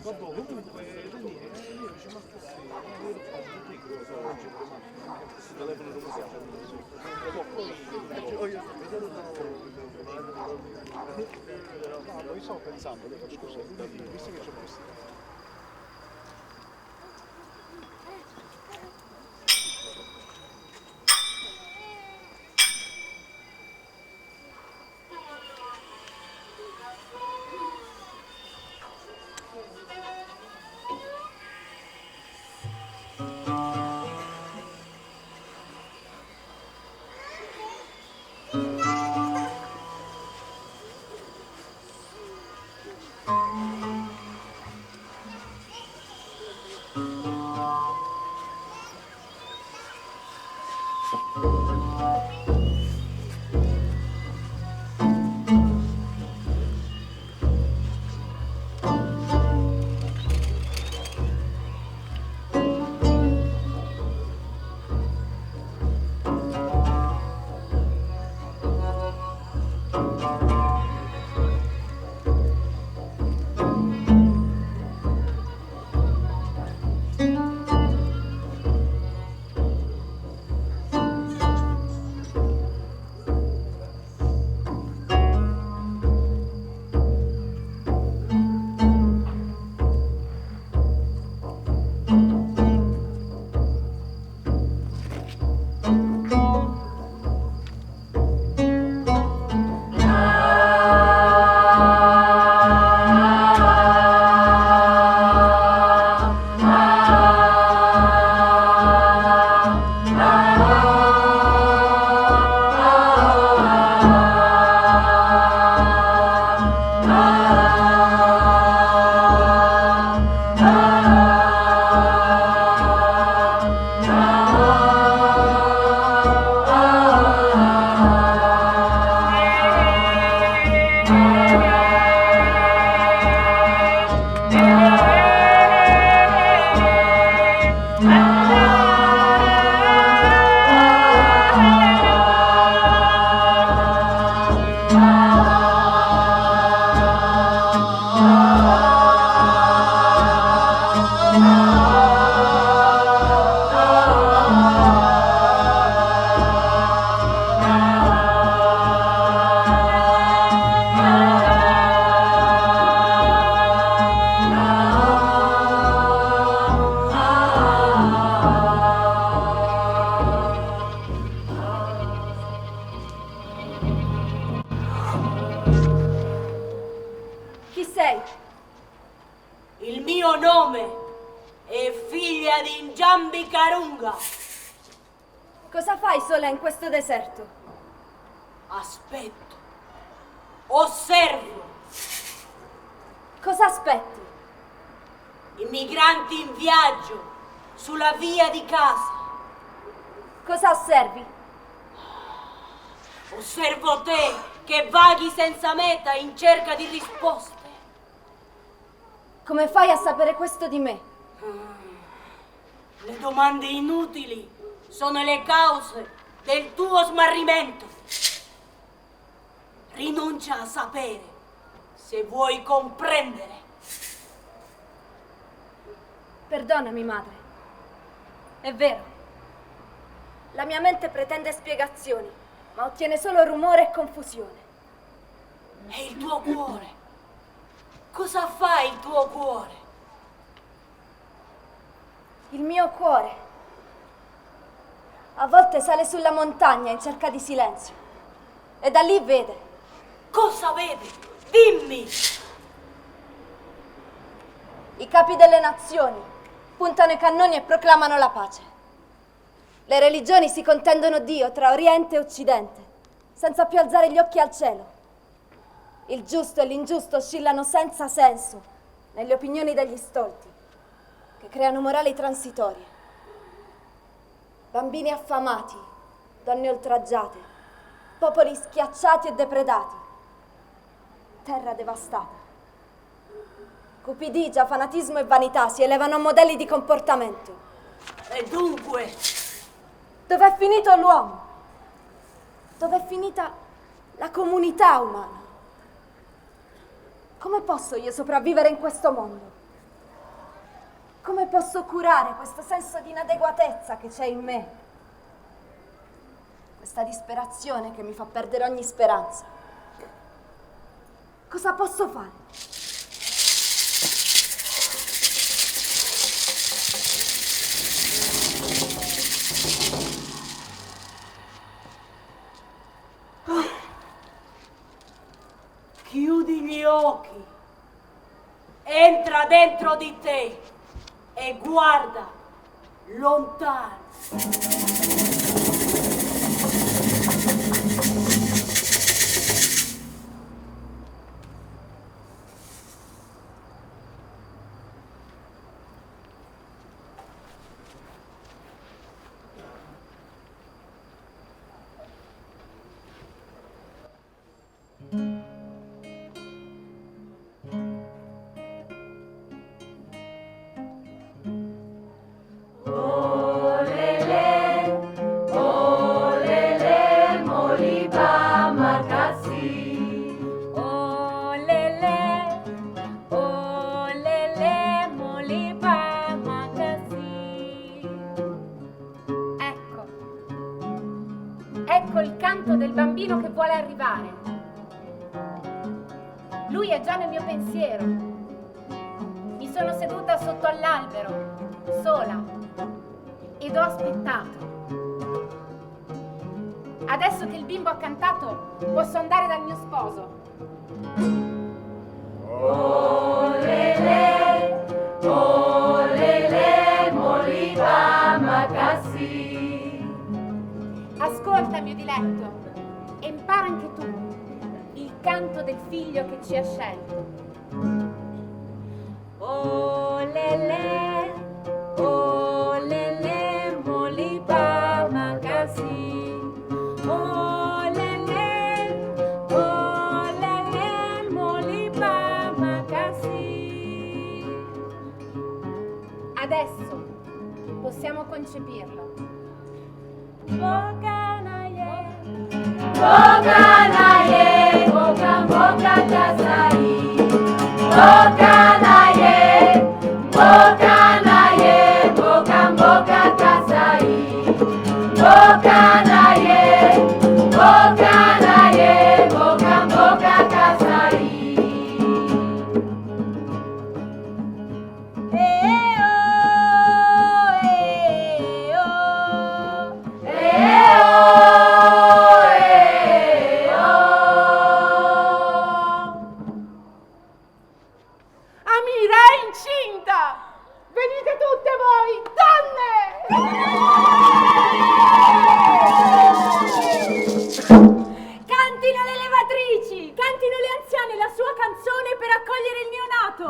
No, io stavo pensando, scusa, visto che c'è questo. Cosa fai sola in questo deserto? Aspetto. Osservo. Cosa aspetti? I migranti in viaggio sulla via di casa. Cosa osservi? Osservo te che vaghi senza meta in cerca di risposte. Come fai a sapere questo di me? Le domande inutili sono le cause del tuo smarrimento. Rinuncia a sapere se vuoi comprendere. Perdonami, madre. È vero. La mia mente pretende spiegazioni, ma ottiene solo rumore e confusione. E il tuo cuore? Cosa fa il tuo cuore? Il mio cuore a volte sale sulla montagna in cerca di silenzio e da lì vede. Cosa vede? Dimmi! I capi delle nazioni puntano i cannoni e proclamano la pace. Le religioni si contendono Dio tra Oriente e Occidente, senza più alzare gli occhi al cielo. Il giusto e l'ingiusto oscillano senza senso nelle opinioni degli stolti, che creano morali transitorie. Bambini affamati, donne oltraggiate, popoli schiacciati e depredati, terra devastata. Cupidigia, fanatismo e vanità si elevano a modelli di comportamento. E dunque? Dov'è finito l'uomo? Dov'è finita la comunità umana? Come posso io sopravvivere in questo mondo? Come posso curare questo senso di inadeguatezza che c'è in me? Questa disperazione che mi fa perdere ogni speranza. Cosa posso fare? Chiudi gli occhi, entra dentro di te e guarda lontano. Ecco il canto del bambino che vuole arrivare. Lui è già nel mio pensiero. Mi sono seduta sotto all'albero, sola, ed ho aspettato. Adesso che il bimbo ha cantato, posso andare dal mio sposo. Ascolta, mio diletto, e impara anche tu il canto del figlio che ci ha scelto. Oh lele, moliba makasi. Oh lele, moliba makasi. Adesso possiamo concepirlo. Bokanaye, boka boka kasai. Bokanaye, boka boka kasai. Bokanaye, boka boka kasai. Amira è incinta! Venite tutte voi, donne! Cantino le levatrici, cantino le anziane la sua canzone per accogliere il neonato.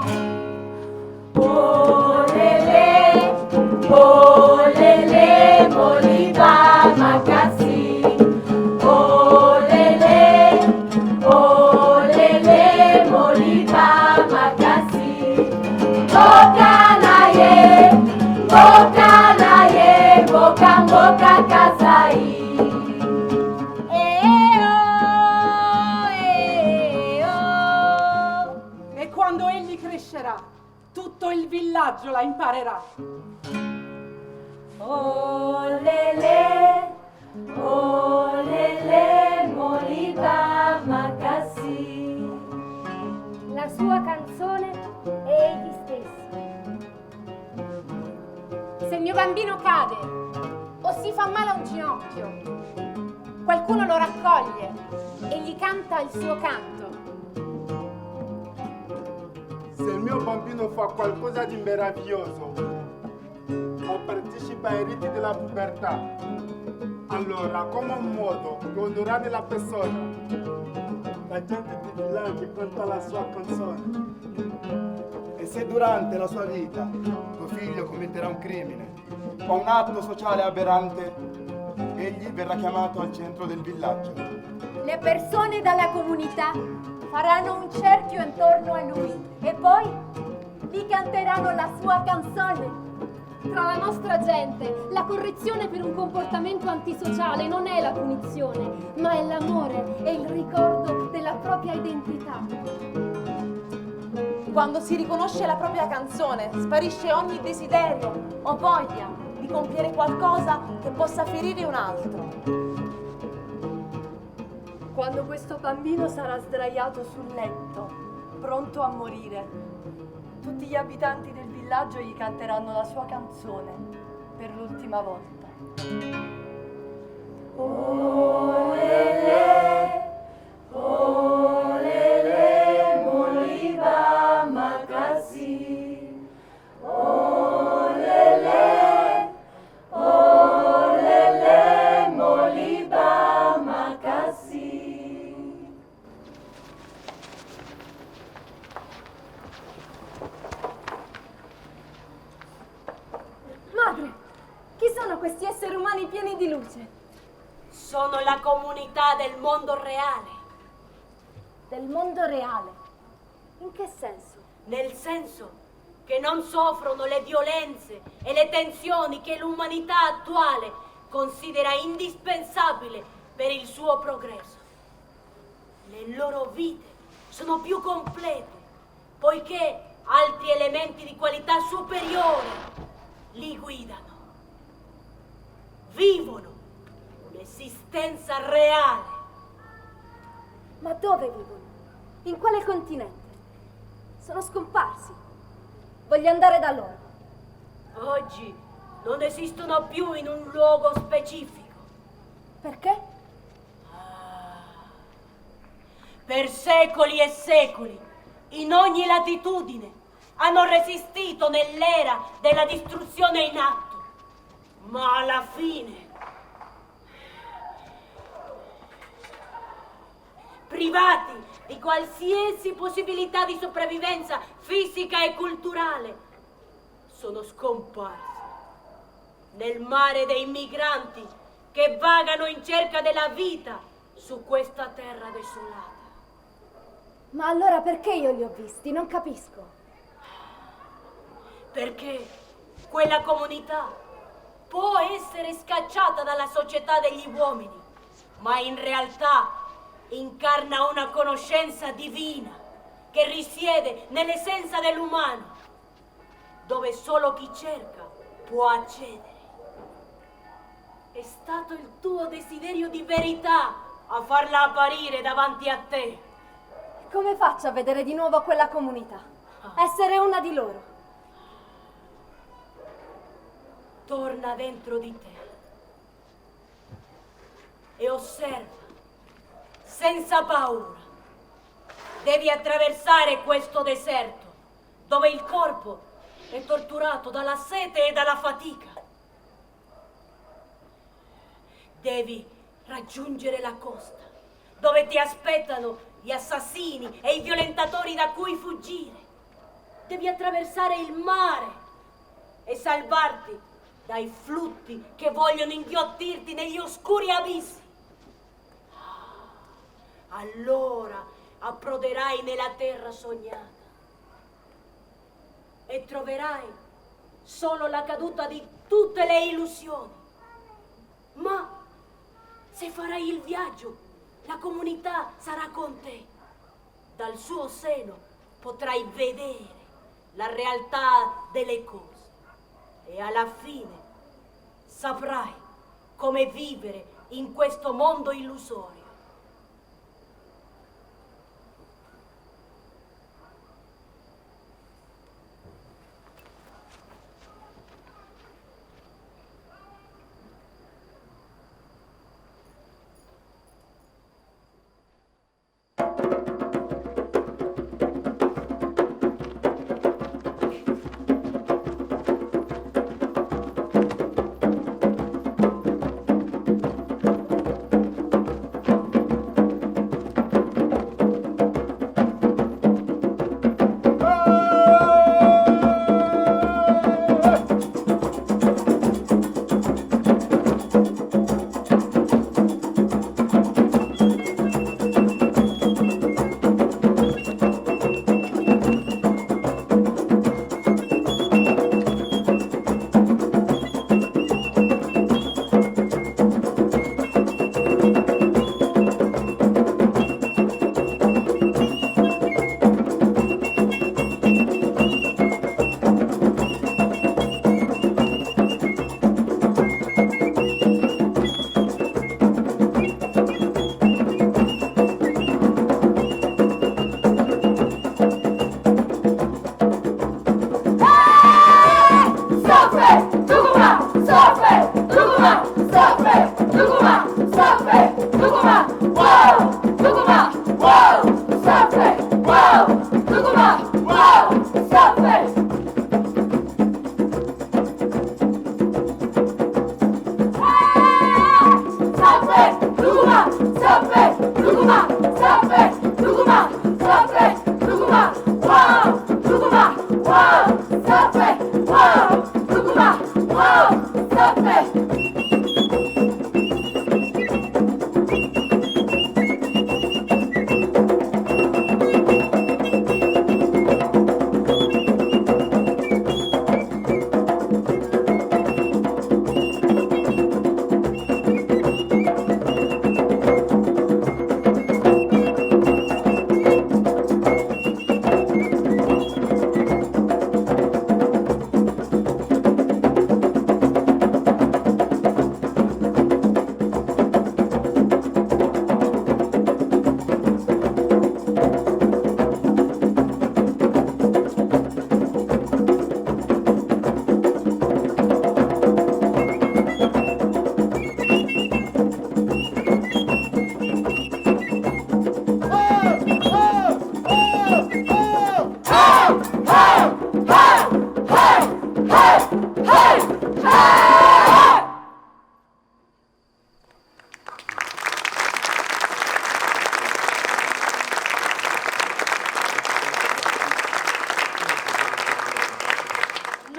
Olele, moliba makasi. Olele, moliba makasi. Bokanaye, boka boka kasai. E quando egli crescerà, tutto il villaggio la imparerà. Olele, moliba makasi. La sua canzone è egli stesso. Se il mio bambino cade o si fa male a un ginocchio, qualcuno lo raccoglie e gli canta il suo canto. Se il mio bambino fa qualcosa di meraviglioso o partecipa ai riti della pubertà, allora come un modo per onorare la persona, la gente di villaggio canta la sua canzone. E se durante la sua vita tuo figlio commetterà un crimine o un atto sociale aberrante, egli verrà chiamato al centro del villaggio. Le persone dalla comunità faranno un cerchio intorno a lui e poi gli canteranno la sua canzone. Tra la nostra gente, la correzione per un comportamento antisociale non è la punizione, ma è l'amore e il ricordo della propria identità. Quando si riconosce la propria canzone, sparisce ogni desiderio o voglia di compiere qualcosa che possa ferire un altro. Quando questo bambino sarà sdraiato sul letto, pronto a morire, tutti gli abitanti del villaggio gli canteranno la sua canzone per l'ultima volta. Oh lele, moliba makasi. Oh lele, moliba makasi. Madre, chi sono questi esseri umani pieni di luce? Sono la comunità del mondo reale. Del mondo reale? In che senso? Nel senso che non soffrono le violenze e le tensioni che l'umanità attuale considera indispensabile per il suo progresso. Le loro vite sono più complete, poiché altri elementi di qualità superiore li guidano. Vivono un'esistenza reale. Ma dove vivono? In quale continente? Sono scomparsi. Voglio andare da loro. Oggi non esistono più in un luogo specifico. Perché? Per secoli e secoli, in ogni latitudine, hanno resistito nell'era della distruzione in atto. Ma alla fine, privati di qualsiasi possibilità di sopravvivenza fisica e culturale, sono scomparsi nel mare dei migranti che vagano in cerca della vita su questa terra desolata. Ma allora perché io li ho visti? Non capisco. Perché quella comunità può essere scacciata dalla società degli uomini, ma in realtà incarna una conoscenza divina che risiede nell'essenza dell'umano, dove solo chi cerca può accedere. È stato il tuo desiderio di verità a farla apparire davanti a te. Come faccio a vedere di nuovo quella comunità? Essere una di loro? Torna dentro di te e osserva senza paura. Devi attraversare questo deserto dove il corpo è torturato dalla sete e dalla fatica. Devi raggiungere la costa dove ti aspettano gli assassini e i violentatori da cui fuggire. Devi attraversare il mare e salvarti dai flutti che vogliono inghiottirti negli oscuri abissi. Allora approderai nella terra sognata e troverai solo la caduta di tutte le illusioni. Ma se farai il viaggio, la comunità sarà con te. Dal suo seno potrai vedere la realtà delle cose e alla fine saprai come vivere in questo mondo illusorio. Tucumà, wow! Tucumà, wow! Sempre, wow! Tucumà, wow! Sempre! Sempre, Tucumà, sempre, Tucumà, sempre, Tucumà, sempre, Tucumà, wow! Tucumà, wow! Sempre, wow! Tucumà, wow! Sempre!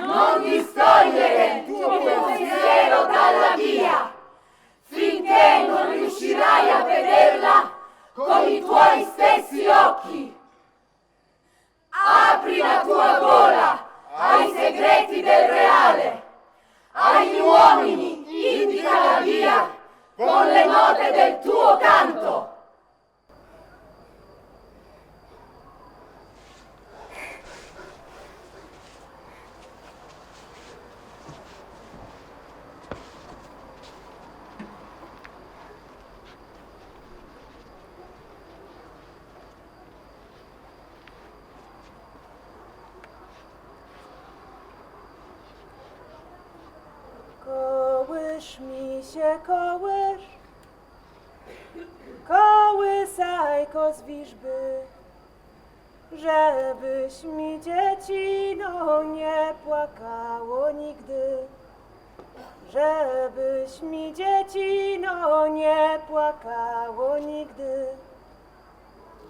Non distogliere il tuo pensiero dalla via, finché non riuscirai a vederla con i tuoi stessi occhi. Apri la tua gola ai segreti del reale, agli uomini indica la via con le note del tuo canto. Kołysz mi się kołysz, kołysajko z Wiżby, żebyś mi dziecino nie płakało nigdy, żebyś mi dziecino nie płakało nigdy.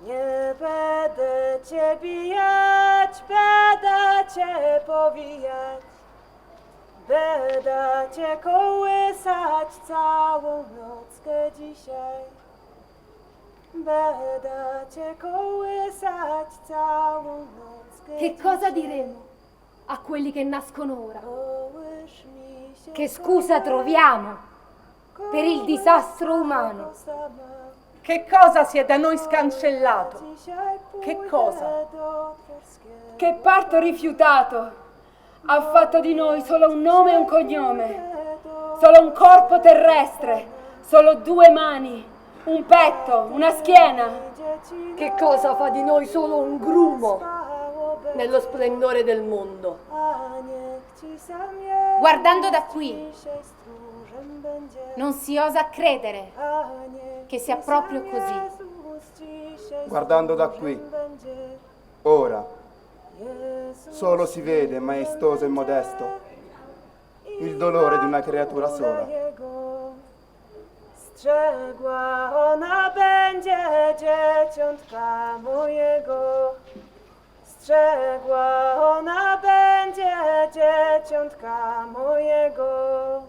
Nie będę cię bijać, będę cię powijać, będę cię kołysać całą nockę dzisiaj. Będę cię kołysać całą nockę. Che cosa diremo a quelli che nascono ora? Kołysz mi się Che scusa troviamo per il disastro umano? Che cosa si è da noi scancellato? Che cosa? Che parto rifiutato ha fatto di noi solo un nome e un cognome, solo un corpo terrestre, solo due mani, un petto, una schiena. Che cosa fa di noi solo un grumo nello splendore del mondo? Guardando da qui, non si osa credere che sia proprio così. Guardando da qui, ora, solo si vede, maestoso e modesto, il dolore di una creatura sola. Strzegła ona będzie dzieciątka mojego. Strzegła ona będzie dzieciątka mojego.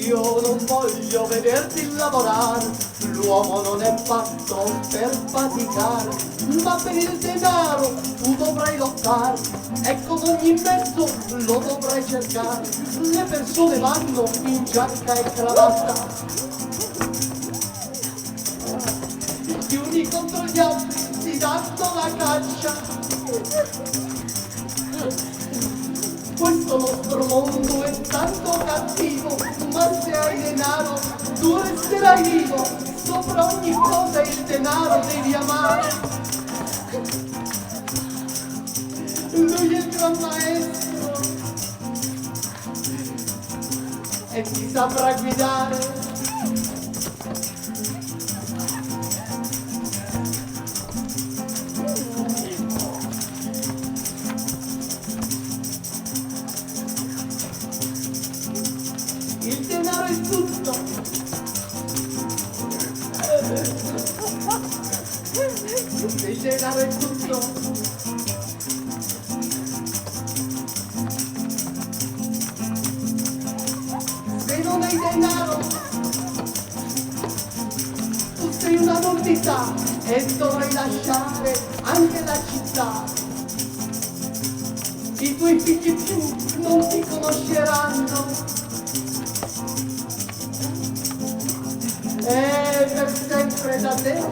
Io non voglio vederti lavorare L'uomo non è fatto per faticare, ma per il denaro tu dovrai lottare, e con ogni mezzo lo dovrai cercare. Le persone vanno in giacca e cravatta, gli uni contro gli altri si danno la caccia. Questo nostro mondo è tanto cattivo, ma se hai denaro tu resterai vivo. Sopra ogni cosa il denaro devi amare. Lui è il gran maestro e ti saprà guidare. Il denaro è tutto. Il denaro è tutto. Se non hai denaro, tu sei una nudità e dovrai lasciare anche la città. I tuoi figli più non ti conosceranno. E per sempre da te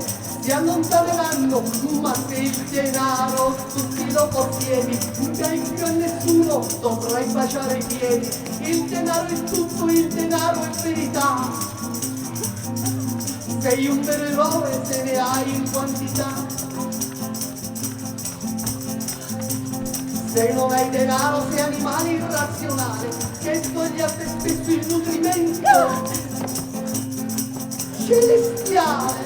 si allontaneranno, ma se il denaro tutti lo possiedi, mai più a nessuno dovrai baciare i piedi. Il denaro è tutto, il denaro è verità. Sei un vero eroe se ne hai in quantità. Se non hai denaro sei animale irrazionale che toglie a te stesso il nutrimento celestiale.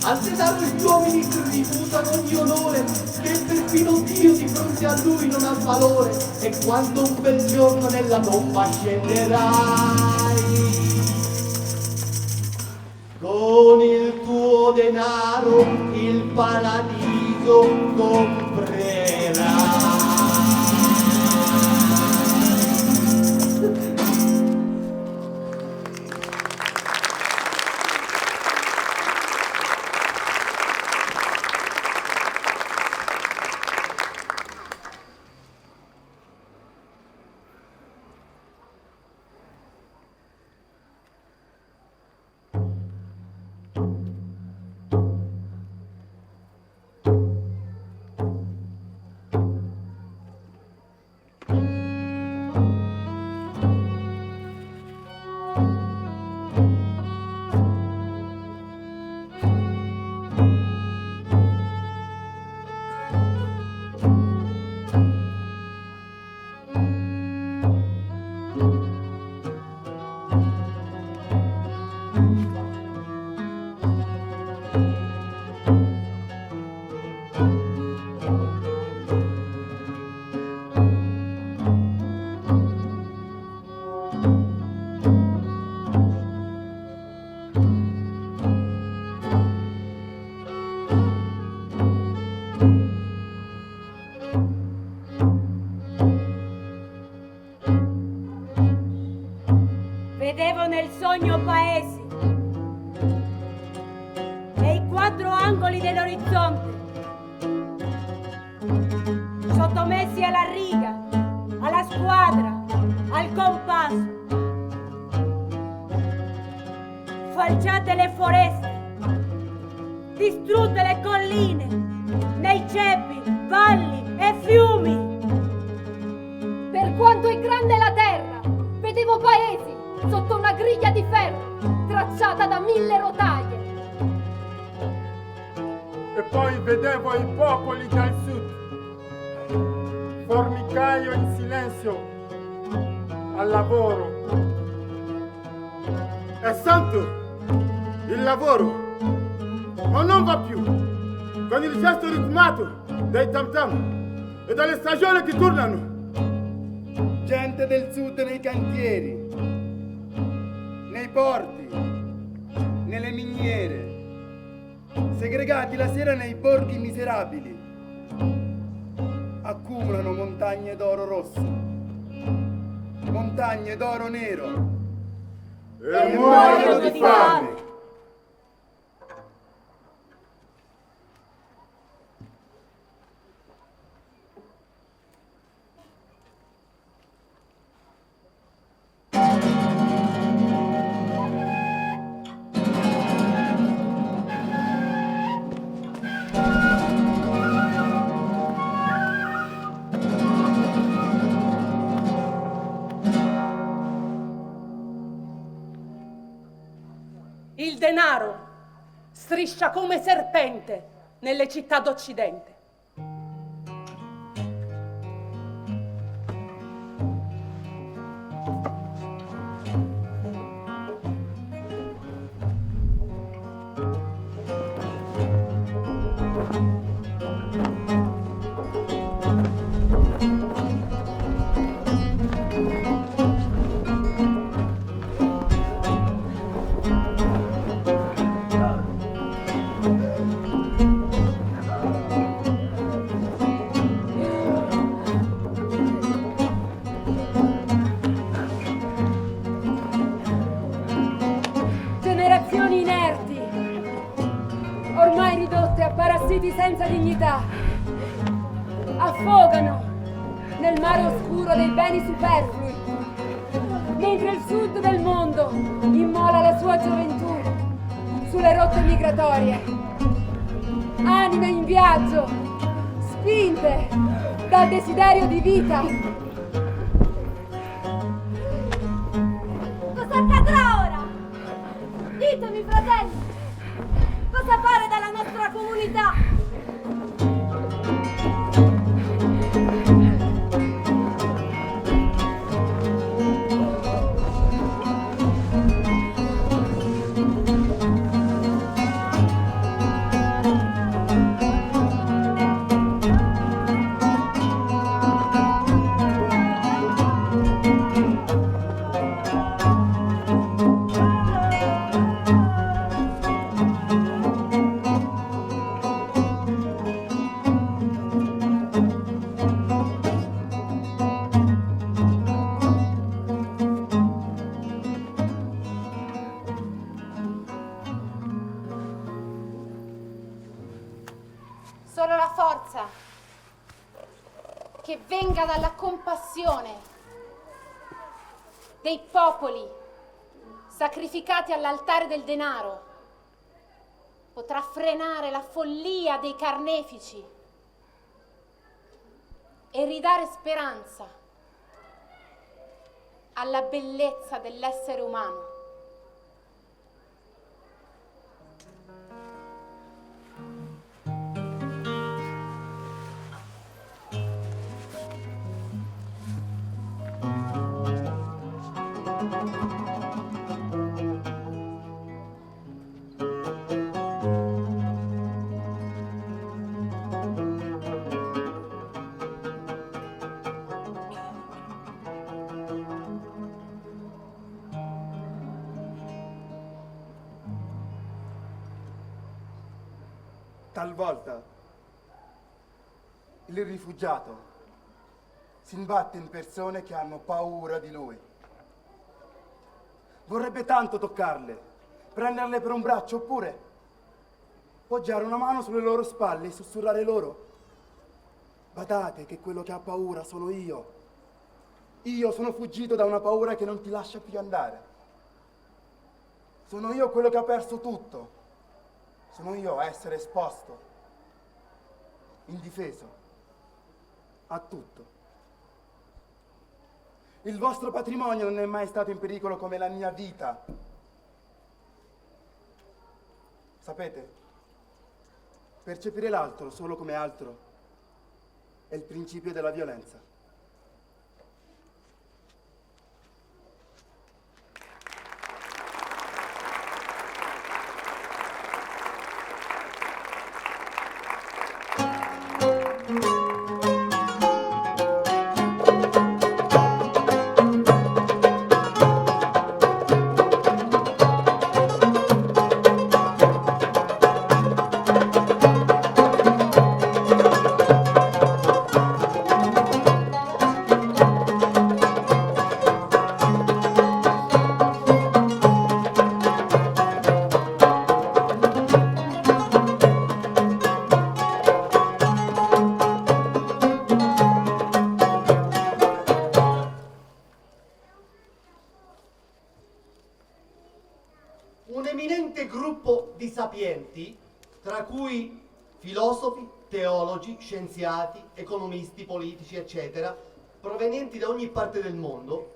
Al denaro gli uomini tributano ogni onore, che perfino Dio di fronte a lui non ha valore. E quando un bel giorno nella tomba scenderai, con il tuo denaro il paradiso comprerai. Vedevo nel sogno paesi e i quattro angoli dell'orizzonte sottomessi alla riga, alla squadra, al compasso. Falciate le foreste, distrutte le colline, nei ceppi, valli e fiumi. Per quanto è grande la terra, vedevo paesi sotto una griglia di ferro tracciata da 1000 rotaie. E poi vedevo i popoli dal sud, formicaio in silenzio, al lavoro. È santo il lavoro, ma non va più, con il gesto ritmato dei tam tam e dalle stagioni che tornano. Gente del sud nei cantieri, nei porti, nelle miniere, segregati la sera nei borghi miserabili, accumulano montagne d'oro rosso, montagne d'oro nero, E muoiono di fame. Il denaro striscia come serpente nelle città d'Occidente. Generazioni inerti, ormai ridotte a parassiti senza dignità, affogano nel mare oscuro dei beni superflui, mentre il sud del mondo immola la sua gioventù sulle rotte migratorie. Anime in viaggio, spinte dal desiderio di vita. Cosa accadrà ora? Ditemi, fratelli, cosa fare dalla nostra comunità? Solo la forza che venga dalla compassione dei popoli sacrificati all'altare del denaro potrà frenare la follia dei carnefici e ridare speranza alla bellezza dell'essere umano. Talvolta il rifugiato si imbatte in persone che hanno paura di lui. Vorrebbe tanto toccarle, prenderle per un braccio oppure poggiare una mano sulle loro spalle e sussurrare loro: badate che quello che ha paura sono io. Io sono fuggito da una paura che non ti lascia più andare. Sono io quello che ha perso tutto. Sono io a essere esposto, indifeso, a tutto. Il vostro patrimonio non è mai stato in pericolo come la mia vita. Sapete, percepire l'altro solo come altro è il principio della violenza. un eminente gruppo di sapienti, tra cui filosofi, teologi, scienziati, economisti, politici, eccetera, provenienti da ogni parte del mondo,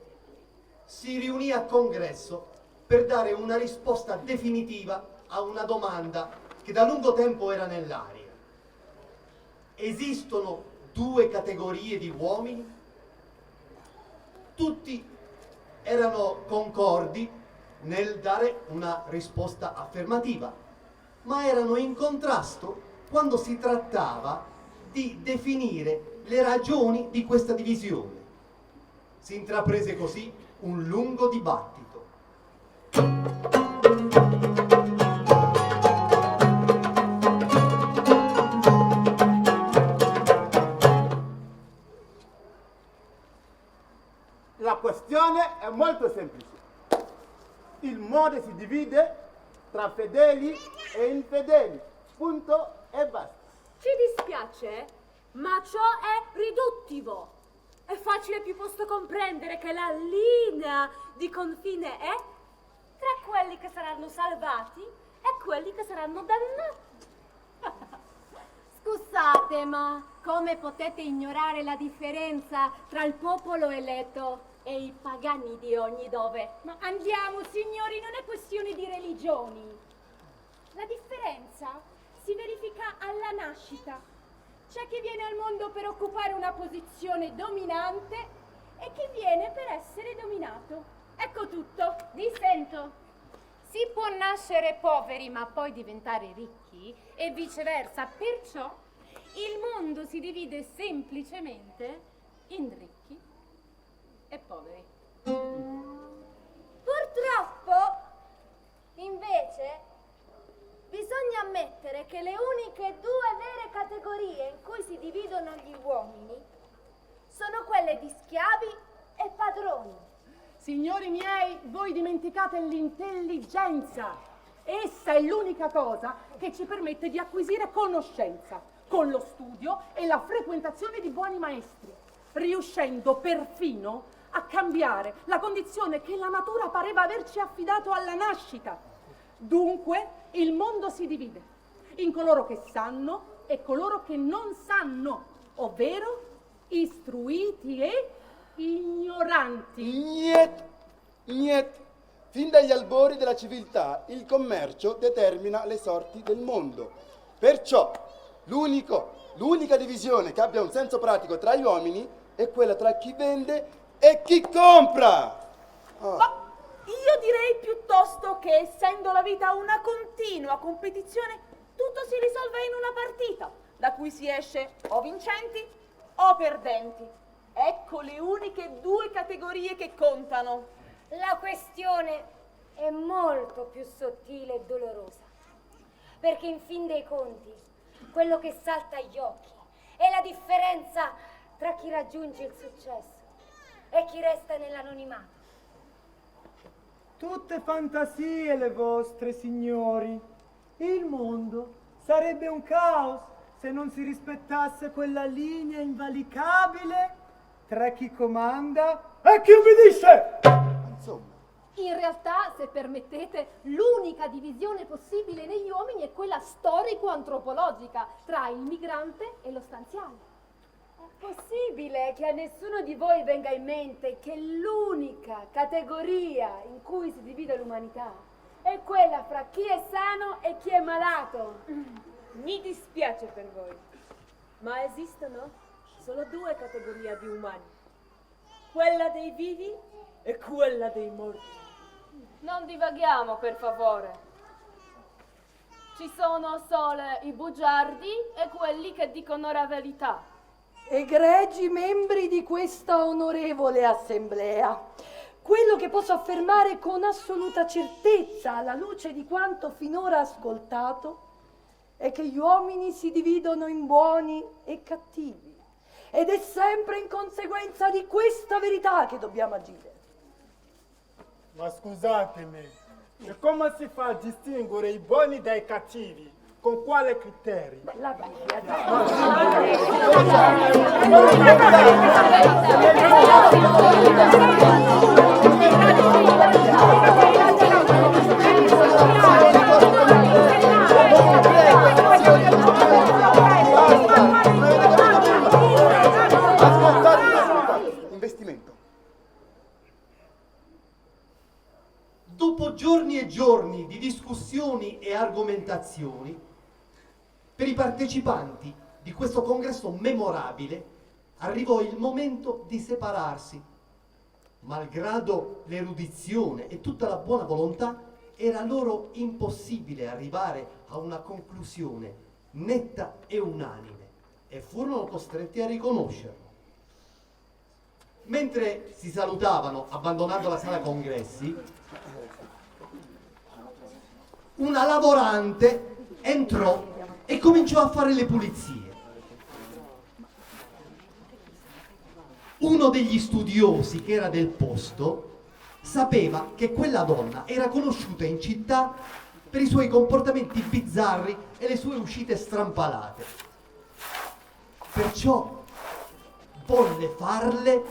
si riunì a congresso per dare una risposta definitiva a una domanda che da lungo tempo era nell'aria. Esistono due categorie di uomini? Tutti erano concordi nel dare una risposta affermativa, ma erano in contrasto quando si trattava di definire le ragioni di questa divisione. Si intraprese così un lungo dibattito. La questione è molto semplice. Il mondo si divide tra fedeli e infedeli. Punto e basta. Ci dispiace, ma ciò è riduttivo. È facile piuttosto comprendere che la linea di confine è tra quelli che saranno salvati e quelli che saranno dannati. Scusate, ma come potete ignorare la differenza tra il popolo eletto e i pagani di ogni dove? Ma andiamo, signori, non è questione di religioni. La differenza si verifica alla nascita. C'è chi viene al mondo per occupare una posizione dominante e chi viene per essere dominato. Ecco tutto. Dissento. Si può nascere poveri ma poi diventare ricchi e viceversa, perciò il mondo si divide semplicemente in ricchi e poveri. Purtroppo, invece, bisogna ammettere che le uniche due vere categorie in cui si dividono gli uomini sono quelle di schiavi e padroni. Signori miei, voi dimenticate l'intelligenza. Essa è l'unica cosa che ci permette di acquisire conoscenza con lo studio e la frequentazione di buoni maestri, riuscendo perfino a cambiare la condizione che la natura pareva averci affidato alla nascita. Dunque, il mondo si divide in coloro che sanno e coloro che non sanno, ovvero istruiti e ignoranti. Niet. Fin dagli albori della civiltà il commercio determina le sorti del mondo. Perciò l'unica divisione che abbia un senso pratico tra gli uomini è quella tra chi vende e chi compra. Ma io direi piuttosto che, essendo la vita una continua competizione, tutto si risolve in una partita, da cui si esce o vincenti o perdenti. Ecco le uniche due categorie che contano. La questione è molto più sottile e dolorosa, perché in fin dei conti quello che salta agli occhi è la differenza tra chi raggiunge il successo e chi resta nell'anonimato. Tutte fantasie le vostre, signori. Il mondo sarebbe un caos se non si rispettasse quella linea invalicabile tra chi comanda e chi obbedisce. Insomma, In realtà, se permettete, l'unica divisione possibile negli uomini è quella storico-antropologica tra il migrante e lo stanziale. È possibile che a nessuno di voi venga in mente che l'unica categoria in cui si divide l'umanità è quella fra chi è sano e chi è malato? Mi dispiace per voi, ma esistono solo due categorie di umani: quella dei vivi e quella dei morti. Non divaghiamo, per favore. Ci sono solo i bugiardi e quelli che dicono la verità. Egregi membri di questa onorevole assemblea, quello che posso affermare con assoluta certezza alla luce di quanto finora ascoltato è che gli uomini si dividono in buoni e cattivi ed è sempre in conseguenza di questa verità che dobbiamo agire. Ma scusatemi, e come si fa a distinguere i buoni dai cattivi? Con quale criteri? La Bibbia dice. giorni di discussioni e argomentazioni, per i partecipanti di questo congresso memorabile arrivò il momento di separarsi. Malgrado l'erudizione e tutta la buona volontà, era loro impossibile arrivare a una conclusione netta e unanime, e furono costretti a riconoscerlo. Mentre si salutavano, abbandonando la sala congressi, una lavorante entrò e cominciò a fare le pulizie. Uno degli studiosi che era del posto sapeva che quella donna era conosciuta in città per i suoi comportamenti bizzarri e le sue uscite strampalate. Perciò volle farle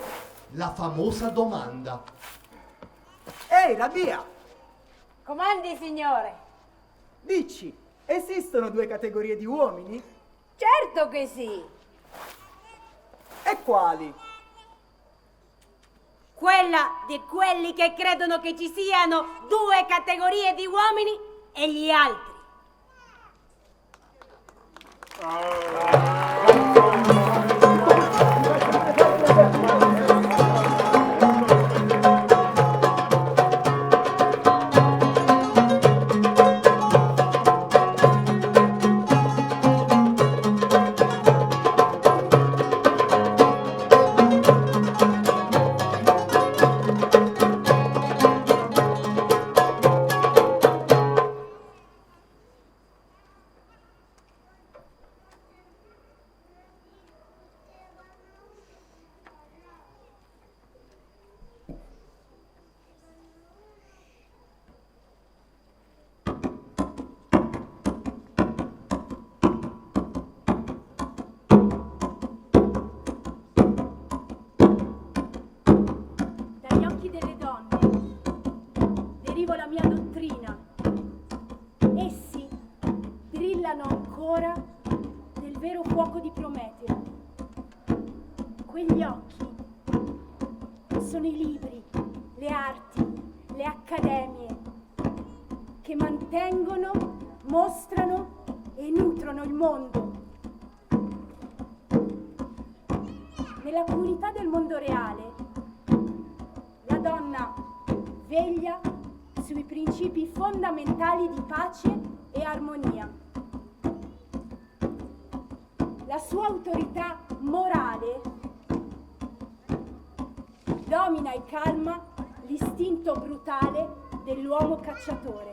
la famosa domanda. Ehi, Rabia! Comandi, signore. Dici, esistono due categorie di uomini? Certo che sì. E quali? Quella di quelli che credono che ci siano due categorie di uomini e gli altri. Dagli occhi delle donne derivo la mia dottrina. Essi brillano ancora nel vero fuoco di Prometeo. Quegli occhi sono i libri, le arti, le accademie che mantengono, mostrano e nutrono il mondo. Nella comunità del mondo reale la donna veglia sui principi fondamentali di pace e armonia. La sua autorità morale domina e calma l'istinto brutale dell'uomo cacciatore.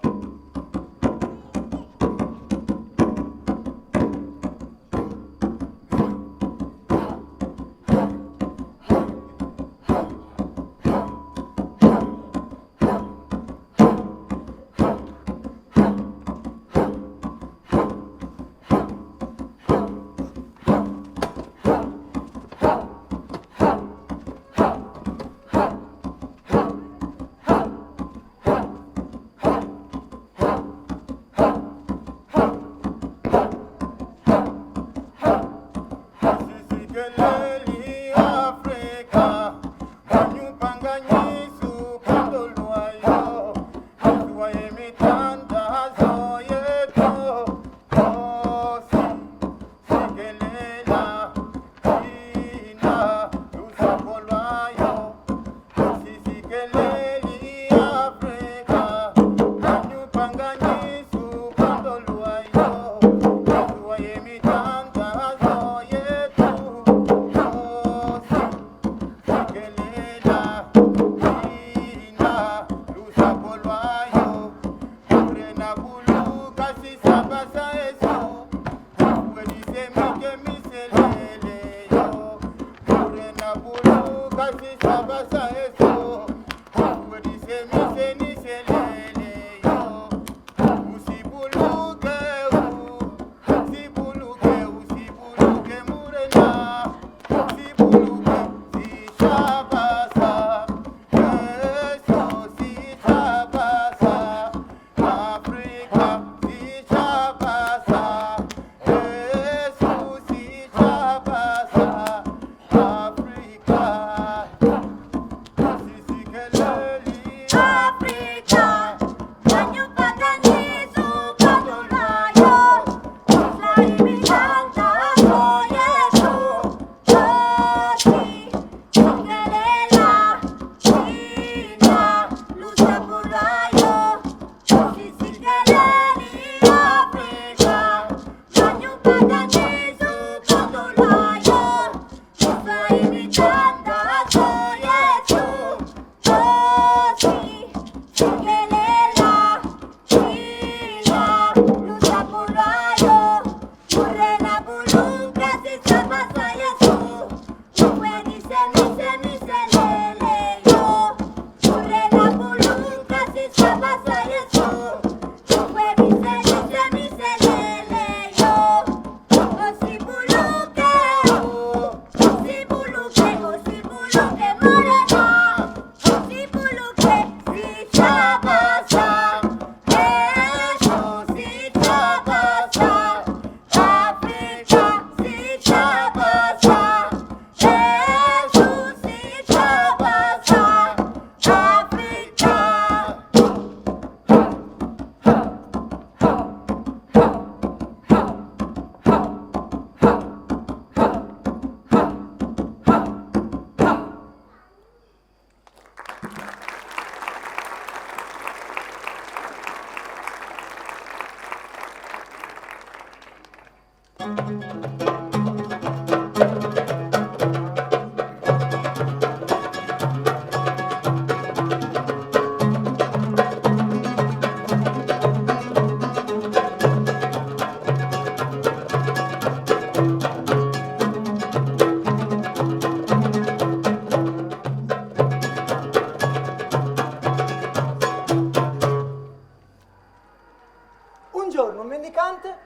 Un giorno un mendicante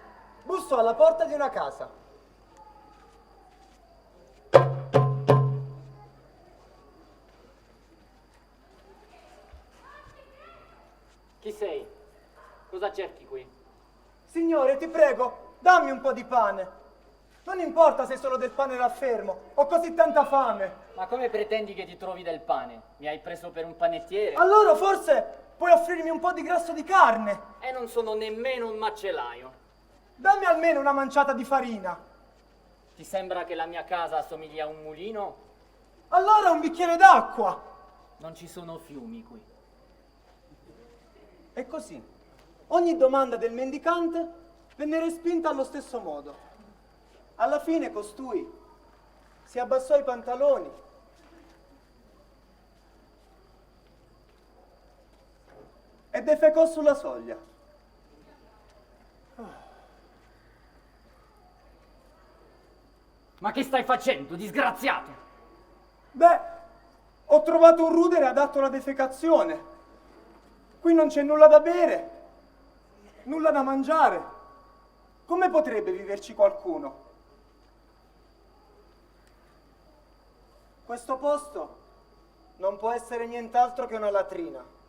bussò alla porta di una casa. Chi sei? Cosa cerchi qui? Signore, ti prego, dammi un po' di pane. Non importa se è solo del pane raffermo, ho così tanta fame. Ma come pretendi che ti trovi del pane? Mi hai preso per un panettiere? Allora forse puoi offrirmi un po' di grasso di carne. E non sono nemmeno un macellaio. Dammi almeno una manciata di farina. Ti sembra che la mia casa assomigli a un mulino? Allora un bicchiere d'acqua. Non ci sono fiumi qui. E così, ogni domanda del mendicante venne respinta allo stesso modo. Alla fine costui si abbassò i pantaloni e defecò sulla soglia. Ma che stai facendo, disgraziato? Beh, ho trovato un rudere adatto alla defecazione. Qui non c'è nulla da bere, nulla da mangiare. Come potrebbe viverci qualcuno? Questo posto non può essere nient'altro che una latrina.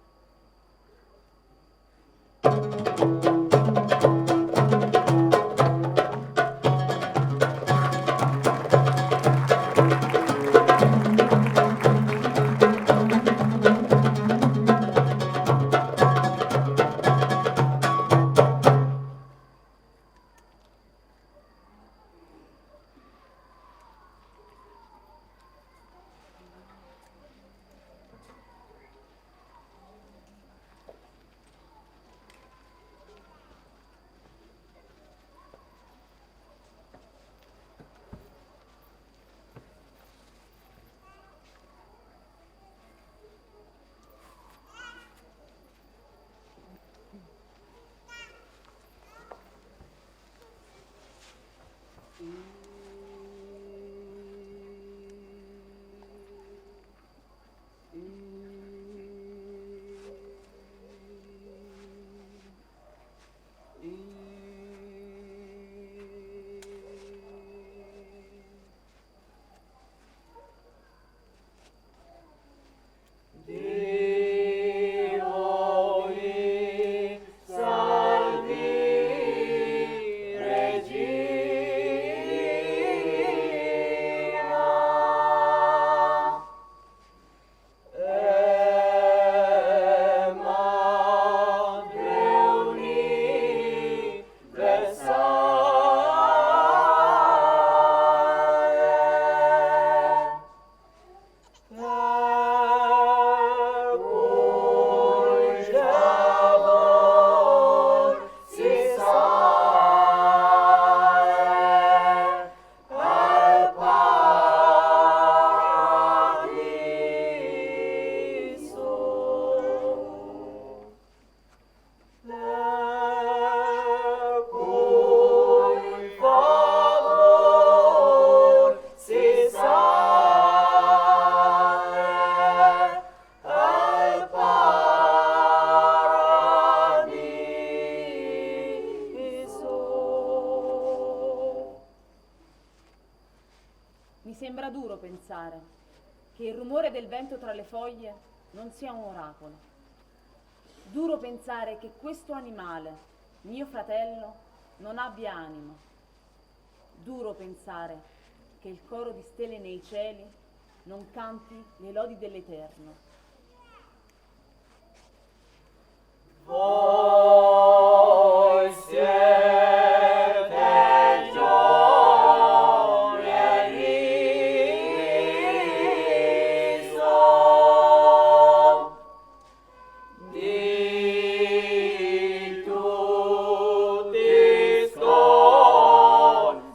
sembra duro pensare che il rumore del vento tra le foglie non sia un oracolo. Duro pensare che questo animale, mio fratello, non abbia animo. Duro pensare che il coro di stelle nei cieli non canti le lodi dell'Eterno. Voi siete giovani e riso di tutti sconfitti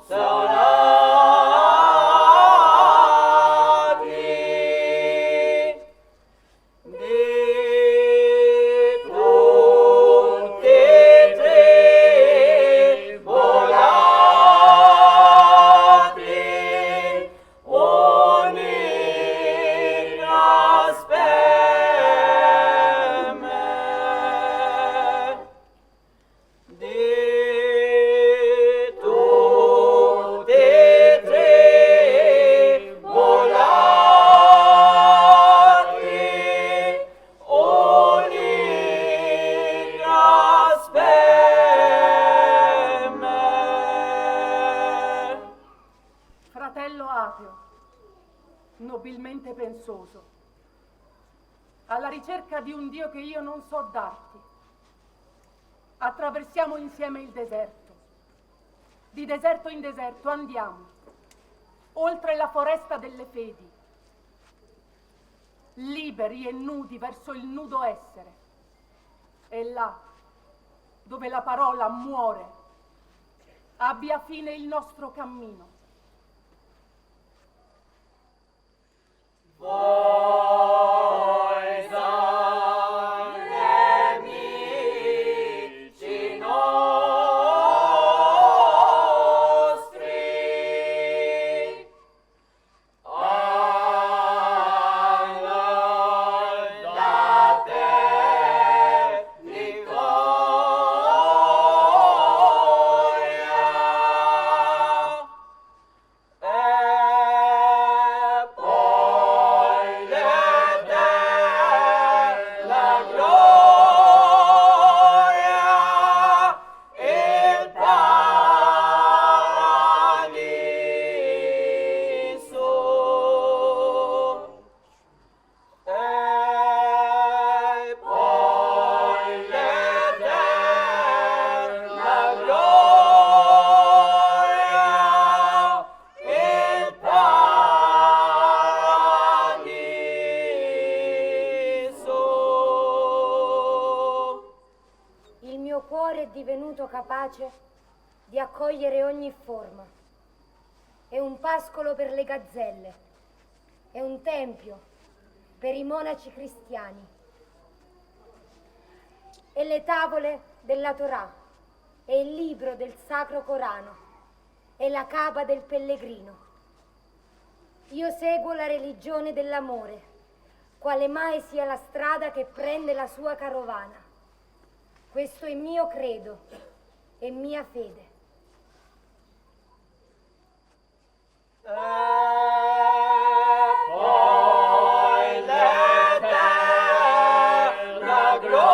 nobilmente pensoso, alla ricerca di un Dio che io non so darti. Attraversiamo insieme il deserto. Di deserto in deserto andiamo, oltre la foresta delle fedi, liberi e nudi verso il nudo essere. E là, dove la parola muore, abbia fine il nostro cammino. Capace di accogliere ogni forma. È un pascolo per le gazzelle, è un tempio per i monaci cristiani, e le tavole della Torah, è il libro del Sacro Corano, è la capa del pellegrino. Io seguo la religione dell'amore, quale mai sia la strada che prende la sua carovana. Questo è mio credo e mia fede. Poi l'eterna gloria,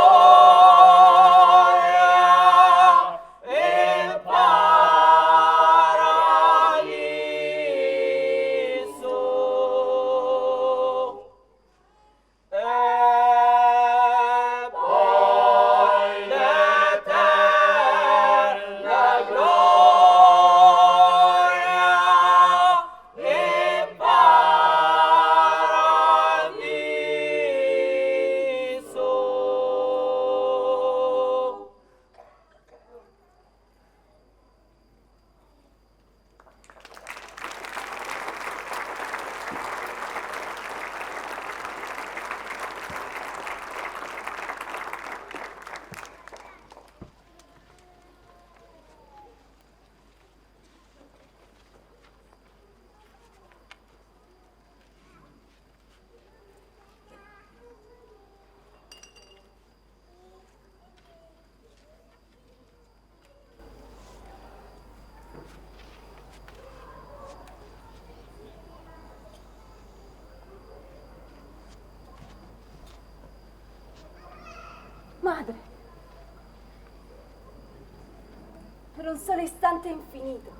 il paradiso. Madre, per un solo istante infinito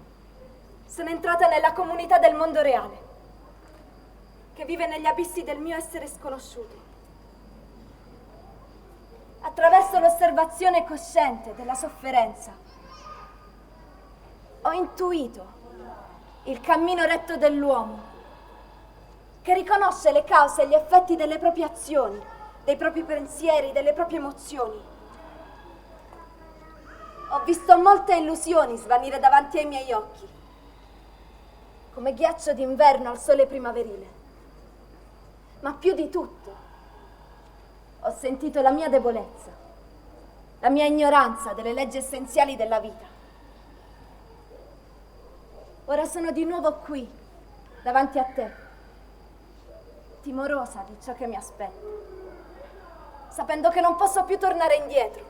sono entrata nella comunità del mondo reale, che vive negli abissi del mio essere sconosciuto. Attraverso l'osservazione cosciente della sofferenza, ho intuito il cammino retto dell'uomo, che riconosce le cause e gli effetti delle proprie azioni, dei propri pensieri, delle proprie emozioni. Ho visto molte illusioni svanire davanti ai miei occhi, come ghiaccio d'inverno al sole primaverile. Ma più di tutto, ho sentito la mia debolezza, la mia ignoranza delle leggi essenziali della vita. Ora sono di nuovo qui, davanti a te, timorosa di ciò che mi aspetta, sapendo che non posso più tornare indietro.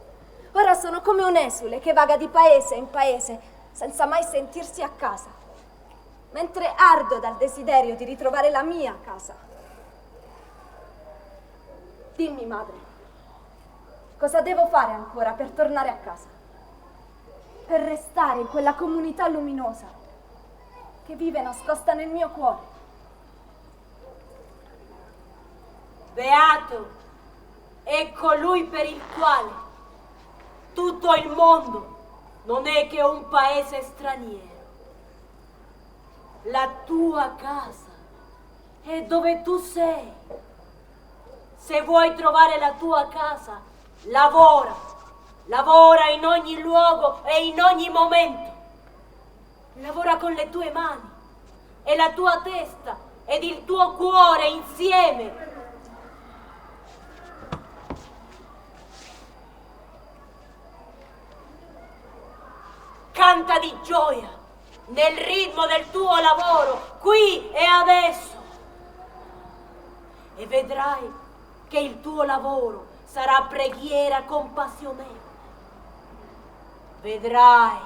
Ora sono come un esule che vaga di paese in paese senza mai sentirsi a casa, mentre ardo dal desiderio di ritrovare la mia casa. Dimmi, madre, cosa devo fare ancora per tornare a casa? Per restare in quella comunità luminosa che vive nascosta nel mio cuore? Beato è colui per il quale tutto il mondo non è che un paese straniero. La tua casa è dove tu sei. Se vuoi trovare la tua casa, lavora. Lavora in ogni luogo e in ogni momento. Lavora con le tue mani e la tua testa ed il tuo cuore insieme. Canta di gioia nel ritmo del tuo lavoro, qui e adesso. E vedrai che il tuo lavoro sarà preghiera compassionevole. Vedrai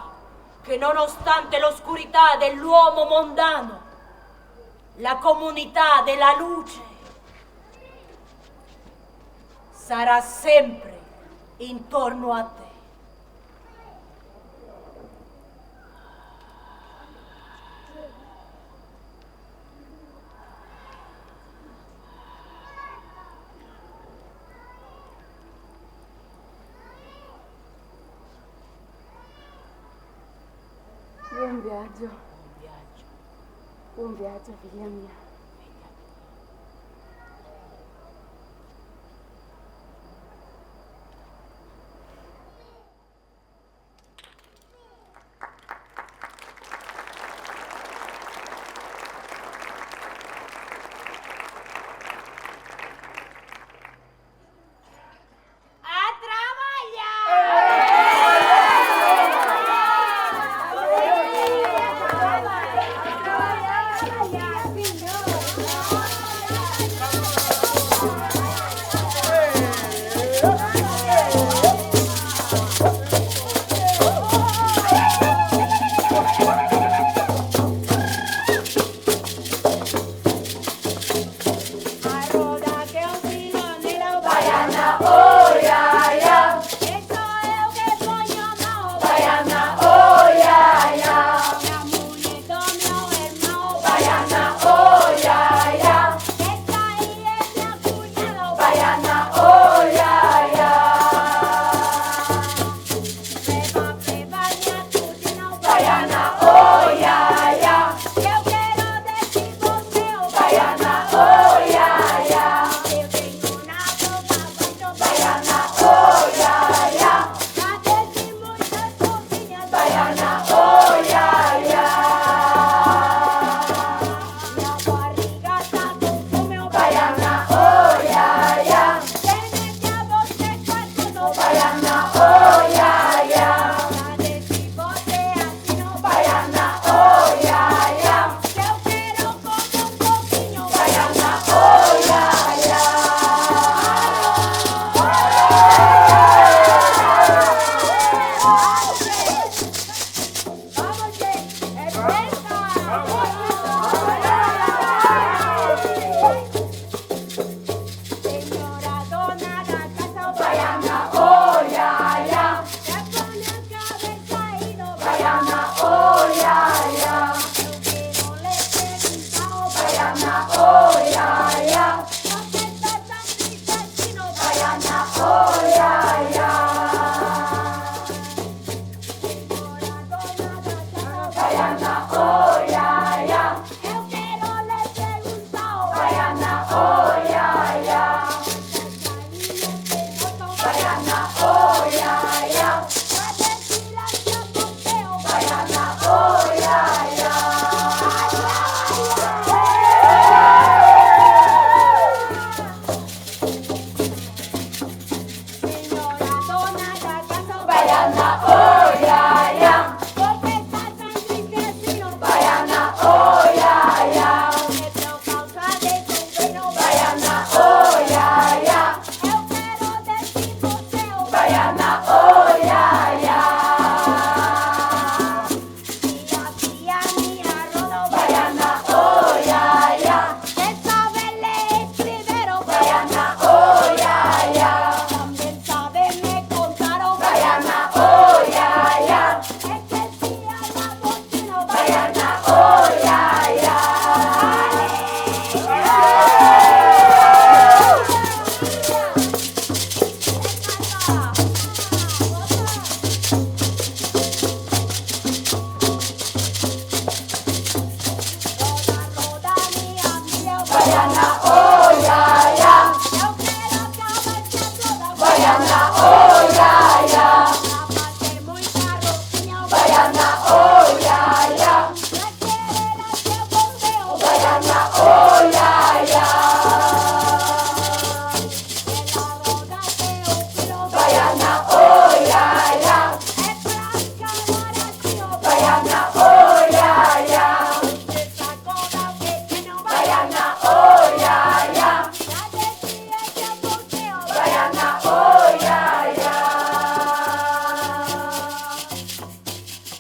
che nonostante l'oscurità dell'uomo mondano, la comunità della luce sarà sempre intorno a te. Buon viaggio. Buon viaggio, figlia mia. Signore! Baiana, oh ya ya. Baiana, oh ya ya. Baiana, oh ya ya.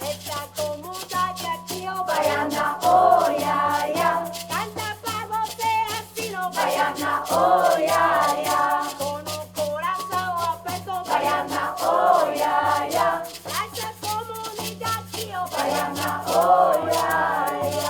Esta comunidad de aquí, Baiana, oh ya ya. Canta para você assim, Baiana, oh ya ya. Con un corazón aperto, Baiana, oh ya ya. Esta comunidad aquí, Baiana, oh ya ya.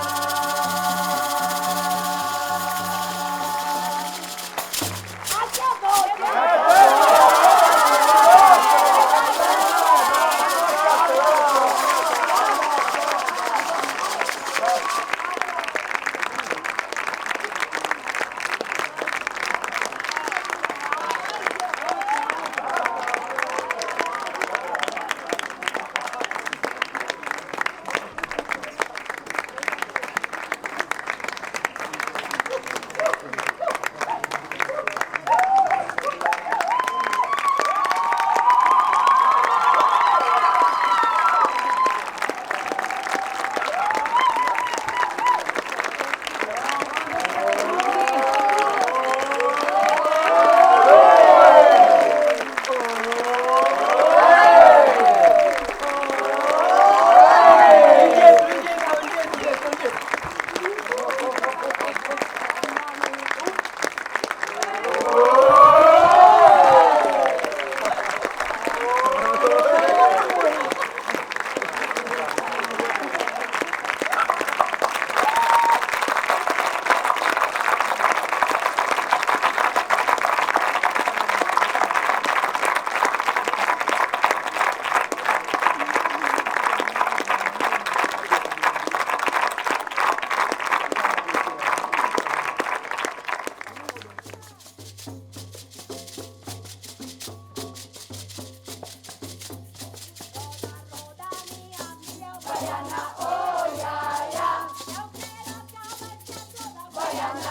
Baiana, oh ya ya. Baiana,